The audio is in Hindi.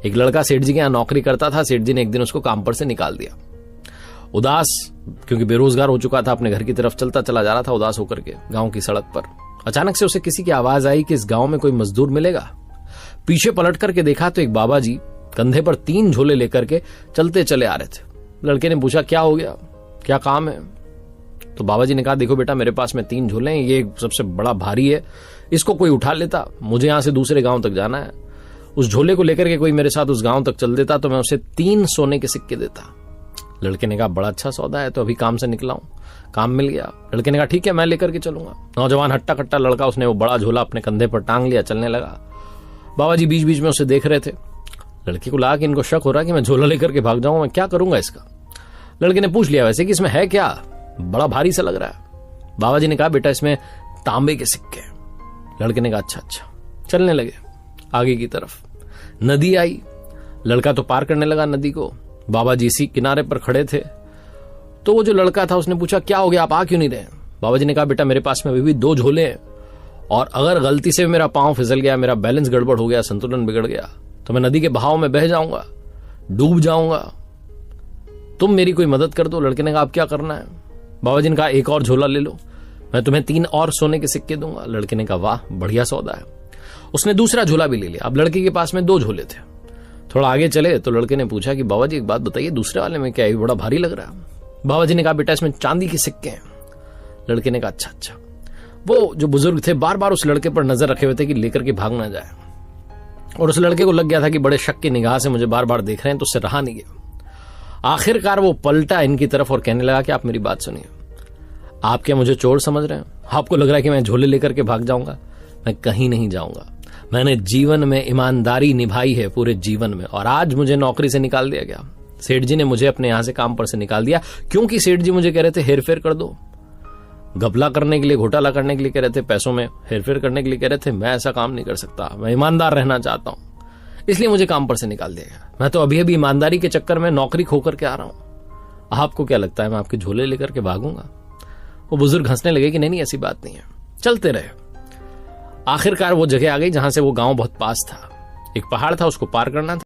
एक लड़का सेठ जी के यहाँ नौकरी करता था। सेठ जी ने एक दिन उसको काम पर से निकाल दिया। उदास, क्योंकि बेरोजगार हो चुका था, अपने घर की तरफ चलता चला जा रहा था उदास होकर के गांव की सड़क पर। अचानक से उसे किसी की आवाज आई कि इस गांव में कोई मजदूर मिलेगा। पीछे पलट करके देखा तो एक बाबा जी कंधे पर 3 झोले लेकर के चलते चले आ रहे थे। लड़के ने पूछा, क्या हो गया, क्या काम है? तो बाबा जी ने कहा, देखो बेटा, मेरे पास में 3 झोले हैं, ये सबसे बड़ा भारी है, इसको कोई उठा लेता, मुझे यहां से दूसरे गांव तक जाना है। उस झोले को लेकर के कोई मेरे साथ उस गांव तक चल देता तो मैं उसे 3 सोने के सिक्के देता। लड़के ने कहा, बड़ा अच्छा सौदा है, तो अभी काम से निकला हूं, काम मिल गया। लड़के ने कहा, ठीक है, मैं लेकर के चलूंगा। नौजवान हट्टा कट्टा लड़का, उसने वो बड़ा झोला अपने कंधे पर टांग लिया, चलने लगा। बाबा जी बीच बीच में उसे देख रहे थे। लड़के को लगा कि इनको शक हो रहा है कि मैं झोला लेकर के भाग जाऊं, मैं क्या करूंगा इसका। लड़के ने पूछ लिया वैसे कि इसमें है क्या, बड़ा भारी सा लग रहा है। बाबा जी ने कहा, बेटा, इसमें तांबे के सिक्के। लड़के ने कहा, अच्छा अच्छा। चलने लगे आगे की तरफ। नदी आई, लड़का तो पार करने लगा नदी को। बाबा जी इसी किनारे पर खड़े थे। तो वो जो लड़का था उसने पूछा, क्या हो गया, आप आ क्यों नहीं रहे? बाबा जी ने कहा, बेटा, मेरे पास में अभी भी 2 झोले हैं, और अगर गलती से मेरा पांव फिसल गया, मेरा बैलेंस गड़बड़ हो गया, संतुलन बिगड़ गया, तो मैं नदी के बहाव में बह जाऊंगा, डूब जाऊंगा, तुम मेरी कोई मदद कर दो। लड़के ने कहा, अब क्या करना है? बाबा जी ने कहा, एक और झोला ले लो, मैं तुम्हें 3 और सोने के सिक्के दूंगा। लड़के ने कहा, वाह, बढ़िया सौदा है। उसने दूसरा झोला भी ले लिया। अब लड़के के पास में 2 झोले थे। थोड़ा आगे चले तो लड़के ने पूछा कि बाबा जी एक बात बताइए, दूसरे वाले में क्या है, बड़ा भारी लग रहा है। बाबा जी ने कहा, बेटा, इसमें चांदी के सिक्के हैं। लड़के ने कहा, अच्छा अच्छा। वो जो बुजुर्ग थे बार बार उस लड़के पर नजर रखे हुए थे कि लेकर के भाग ना जाए, और उस लड़के को लग गया था कि बड़े शक की निगाह से मुझे बार बार देख रहे हैं, तो उससे रहा नहीं गया। आखिरकार वो पलटा इनकी तरफ और कहने लगा कि आप मेरी बात सुनिए, आप क्या मुझे चोर समझ रहे हैं? आपको लग रहा है कि मैं झोले लेकर के भाग जाऊंगा? मैं कहीं नहीं जाऊंगा। मैंने जीवन में ईमानदारी निभाई है पूरे जीवन में, और आज मुझे नौकरी से निकाल दिया गया। सेठ जी ने मुझे अपने यहां से काम पर से निकाल दिया, क्योंकि सेठ जी मुझे कह रहे थे हेरफेर कर दो, घपला करने के लिए, घोटाला करने के लिए कह रहे थे, पैसों में हेरफेर करने के लिए कह रहे थे। मैं ऐसा काम नहीं कर सकता, मैं ईमानदार रहना चाहता हूं, इसलिए मुझे काम पर से निकाल दिया गया। मैं तो अभी अभी ईमानदारी के चक्कर में नौकरी खो करके आ रहा हूं। आपको क्या लगता है मैं आपके झोले लेकर के भागूंगा? वो बुजुर्ग हंसने लगे कि नहीं, ऐसी बात नहीं है। चलते रहे। आखिरकार वो जगह आ गई जहां से वो गांव बहुत पास था। एक पहाड़ था, उसको पार करना था।